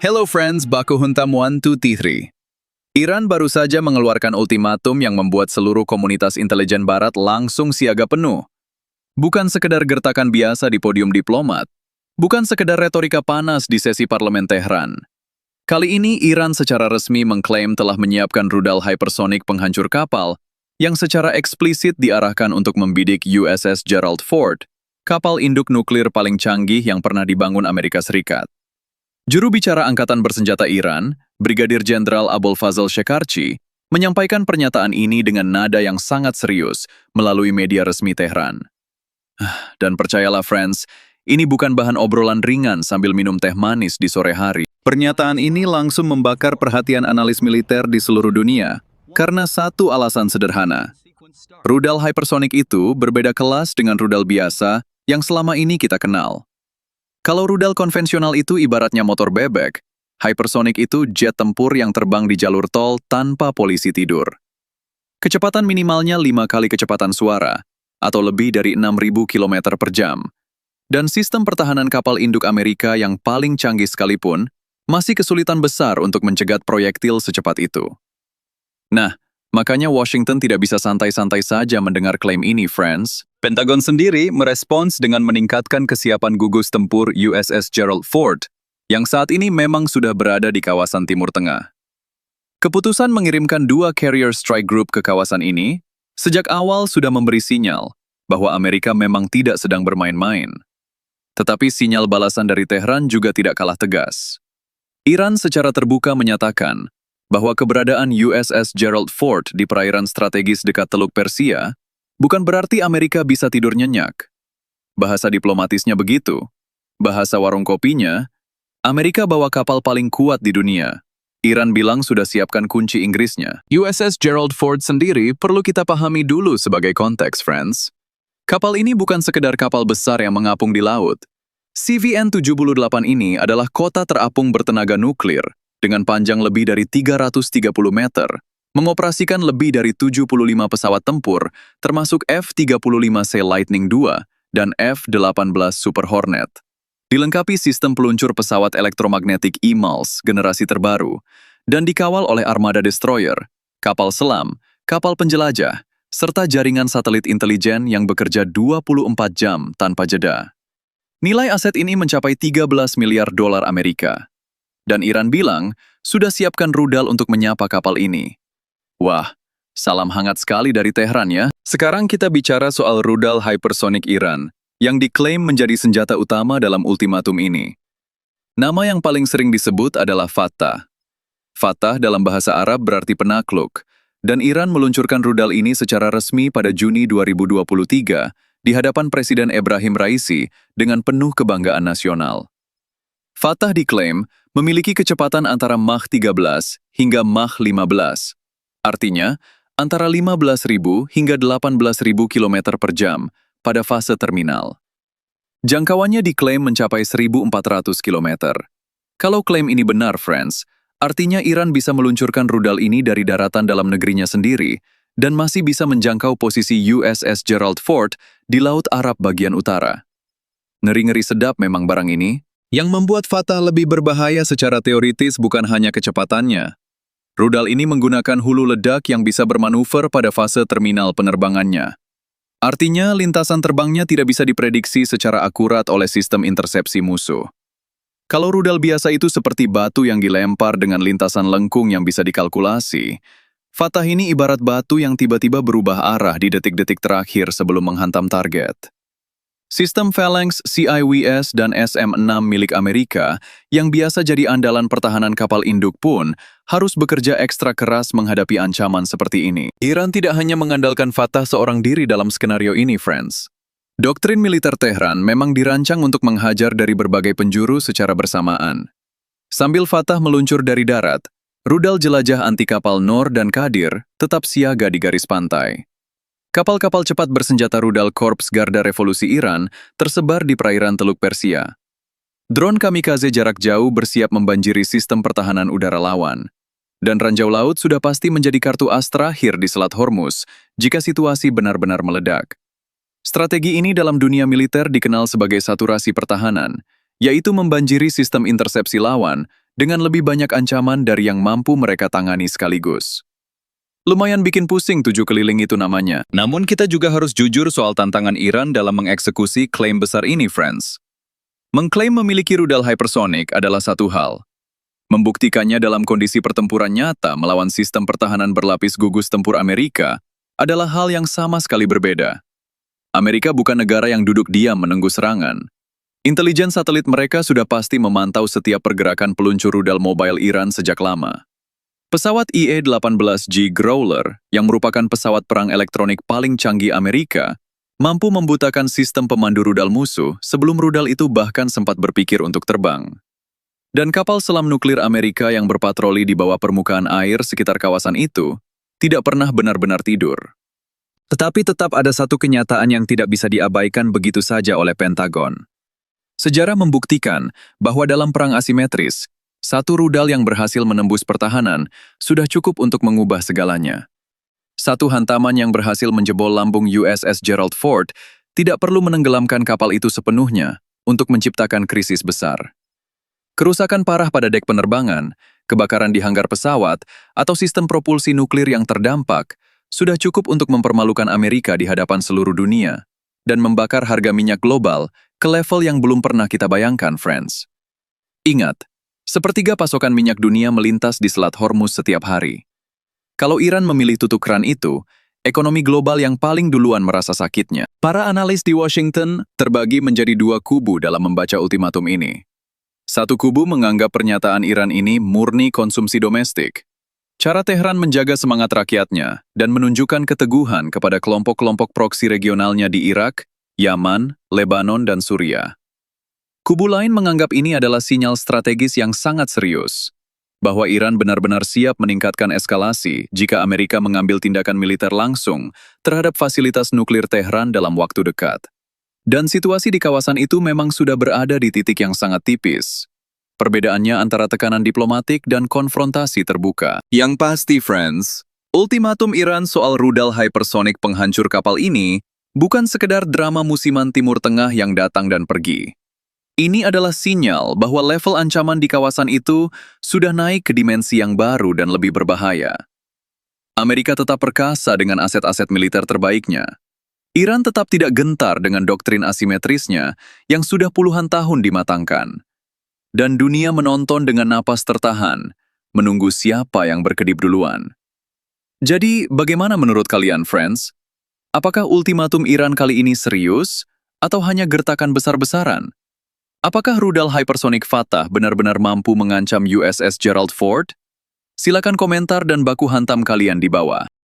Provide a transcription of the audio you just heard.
Hello friends, baku huntam 1, 2, 3. Iran baru saja mengeluarkan ultimatum yang membuat seluruh komunitas intelijen barat langsung siaga penuh. Bukan sekedar gertakan biasa di podium diplomat, bukan sekedar retorika panas di sesi parlemen Tehran. Kali ini Iran secara resmi mengklaim telah menyiapkan rudal hypersonik penghancur kapal yang secara eksplisit diarahkan untuk membidik USS Gerald Ford, kapal induk nuklir paling canggih yang pernah dibangun Amerika Serikat. Juru bicara Angkatan Bersenjata Iran, Brigadir Jenderal Abolfazl Shekarchi, menyampaikan pernyataan ini dengan nada yang sangat serius melalui media resmi Tehran. Dan percayalah friends, ini bukan bahan obrolan ringan sambil minum teh manis di sore hari. Pernyataan ini langsung membakar perhatian analis militer di seluruh dunia karena satu alasan sederhana. Rudal hypersonik itu berbeda kelas dengan rudal biasa yang selama ini kita kenal. Kalau rudal konvensional itu ibaratnya motor bebek, hypersonik itu jet tempur yang terbang di jalur tol tanpa polisi tidur. Kecepatan minimalnya 5 kali kecepatan suara, atau lebih dari 6.000 km per jam. Dan sistem pertahanan kapal induk Amerika yang paling canggih sekalipun, masih kesulitan besar untuk mencegat proyektil secepat itu. Nah, makanya Washington tidak bisa santai-santai saja mendengar klaim ini, friends. Pentagon sendiri merespons dengan meningkatkan kesiapan gugus tempur USS Gerald Ford, yang saat ini memang sudah berada di kawasan Timur Tengah. Keputusan mengirimkan 2 carrier strike group ke kawasan ini, sejak awal sudah memberi sinyal bahwa Amerika memang tidak sedang bermain-main. Tetapi sinyal balasan dari Tehran juga tidak kalah tegas. Iran secara terbuka menyatakan bahwa keberadaan USS Gerald Ford di perairan strategis dekat Teluk Persia bukan berarti Amerika bisa tidur nyenyak. Bahasa diplomatisnya begitu. Bahasa warung kopinya, Amerika bawa kapal paling kuat di dunia. Iran bilang sudah siapkan kunci Inggrisnya. USS Gerald Ford sendiri perlu kita pahami dulu sebagai konteks, friends. Kapal ini bukan sekedar kapal besar yang mengapung di laut. CVN-78 ini adalah kota terapung bertenaga nuklir dengan panjang lebih dari 330 meter, mengoperasikan lebih dari 75 pesawat tempur, termasuk F-35C Lightning II dan F-18 Super Hornet. Dilengkapi sistem peluncur pesawat elektromagnetik EMALS generasi terbaru, dan dikawal oleh armada destroyer, kapal selam, kapal penjelajah, serta jaringan satelit intelijen yang bekerja 24 jam tanpa jeda. Nilai aset ini mencapai 13 miliar dolar Amerika. Dan Iran bilang, sudah siapkan rudal untuk menyapa kapal ini. Wah, salam hangat sekali dari Tehran ya. Sekarang kita bicara soal rudal hypersonik Iran, yang diklaim menjadi senjata utama dalam ultimatum ini. Nama yang paling sering disebut adalah Fatah. Fatah dalam bahasa Arab berarti penakluk, dan Iran meluncurkan rudal ini secara resmi pada Juni 2023 di hadapan Presiden Ebrahim Raisi dengan penuh kebanggaan nasional. Fatah diklaim memiliki kecepatan antara Mach 13 hingga Mach 15. Artinya, antara 15.000 hingga 18.000 km per jam pada fase terminal. Jangkauannya diklaim mencapai 1.400 km. Kalau klaim ini benar, friends, artinya Iran bisa meluncurkan rudal ini dari daratan dalam negerinya sendiri dan masih bisa menjangkau posisi USS Gerald Ford di Laut Arab bagian utara. Ngeri-ngeri sedap memang barang ini. Yang membuat Fatah lebih berbahaya secara teoritis bukan hanya kecepatannya. Rudal ini menggunakan hulu ledak yang bisa bermanuver pada fase terminal penerbangannya. Artinya, lintasan terbangnya tidak bisa diprediksi secara akurat oleh sistem intersepsi musuh. Kalau rudal biasa itu seperti batu yang dilempar dengan lintasan lengkung yang bisa dikalkulasi, Fatah ini ibarat batu yang tiba-tiba berubah arah di detik-detik terakhir sebelum menghantam target. Sistem Phalanx CIWS dan SM-6 milik Amerika yang biasa jadi andalan pertahanan kapal induk pun harus bekerja ekstra keras menghadapi ancaman seperti ini. Iran tidak hanya mengandalkan Fatah seorang diri dalam skenario ini, friends. Doktrin militer Tehran memang dirancang untuk menghajar dari berbagai penjuru secara bersamaan. Sambil Fatah meluncur dari darat, rudal jelajah anti kapal Nor dan Kadir tetap siaga di garis pantai. Kapal-kapal cepat bersenjata rudal Korps Garda Revolusi Iran tersebar di perairan Teluk Persia. Drone kamikaze jarak jauh bersiap membanjiri sistem pertahanan udara lawan. Dan ranjau laut sudah pasti menjadi kartu as terakhir di Selat Hormuz jika situasi benar-benar meledak. Strategi ini dalam dunia militer dikenal sebagai saturasi pertahanan, yaitu membanjiri sistem intersepsi lawan dengan lebih banyak ancaman dari yang mampu mereka tangani sekaligus. Lumayan bikin pusing 7 keliling itu namanya. Namun kita juga harus jujur soal tantangan Iran dalam mengeksekusi klaim besar ini, friends. Mengklaim memiliki rudal hypersonic adalah satu hal. Membuktikannya dalam kondisi pertempuran nyata melawan sistem pertahanan berlapis gugus tempur Amerika adalah hal yang sama sekali berbeda. Amerika bukan negara yang duduk diam menunggu serangan. Intelijen satelit mereka sudah pasti memantau setiap pergerakan peluncur rudal mobile Iran sejak lama. Pesawat IE-18G Growler, yang merupakan pesawat perang elektronik paling canggih Amerika, mampu membutakan sistem pemandu rudal musuh sebelum rudal itu bahkan sempat berpikir untuk terbang. Dan kapal selam nuklir Amerika yang berpatroli di bawah permukaan air sekitar kawasan itu tidak pernah benar-benar tidur. Tetapi tetap ada satu kenyataan yang tidak bisa diabaikan begitu saja oleh Pentagon. Sejarah membuktikan bahwa dalam perang asimetris, satu rudal yang berhasil menembus pertahanan sudah cukup untuk mengubah segalanya. Satu hantaman yang berhasil menjebol lambung USS Gerald Ford tidak perlu menenggelamkan kapal itu sepenuhnya untuk menciptakan krisis besar. Kerusakan parah pada dek penerbangan, kebakaran di hanggar pesawat, atau sistem propulsi nuklir yang terdampak sudah cukup untuk mempermalukan Amerika di hadapan seluruh dunia dan membakar harga minyak global ke level yang belum pernah kita bayangkan, friends. Ingat, sepertiga pasokan minyak dunia melintas di Selat Hormuz setiap hari. Kalau Iran memilih tutup keran itu, ekonomi global yang paling duluan merasa sakitnya. Para analis di Washington terbagi menjadi dua kubu dalam membaca ultimatum ini. Satu kubu menganggap pernyataan Iran ini murni konsumsi domestik. Cara Teheran menjaga semangat rakyatnya dan menunjukkan keteguhan kepada kelompok-kelompok proksi regionalnya di Irak, Yaman, Lebanon, dan Suriah. Kubu lain menganggap ini adalah sinyal strategis yang sangat serius, bahwa Iran benar-benar siap meningkatkan eskalasi jika Amerika mengambil tindakan militer langsung terhadap fasilitas nuklir Teheran dalam waktu dekat. Dan situasi di kawasan itu memang sudah berada di titik yang sangat tipis. Perbedaannya antara tekanan diplomatik dan konfrontasi terbuka. Yang pasti, friends, ultimatum Iran soal rudal hypersonic penghancur kapal ini bukan sekedar drama musiman Timur Tengah yang datang dan pergi. Ini adalah sinyal bahwa level ancaman di kawasan itu sudah naik ke dimensi yang baru dan lebih berbahaya. Amerika tetap perkasa dengan aset-aset militer terbaiknya. Iran tetap tidak gentar dengan doktrin asimetrisnya yang sudah puluhan tahun dimatangkan. Dan dunia menonton dengan napas tertahan, menunggu siapa yang berkedip duluan. Jadi, bagaimana menurut kalian, friends? Apakah ultimatum Iran kali ini serius atau hanya gertakan besar-besaran? Apakah rudal hypersonic Fatah benar-benar mampu mengancam USS Gerald Ford? Silakan komentar dan baku hantam kalian di bawah.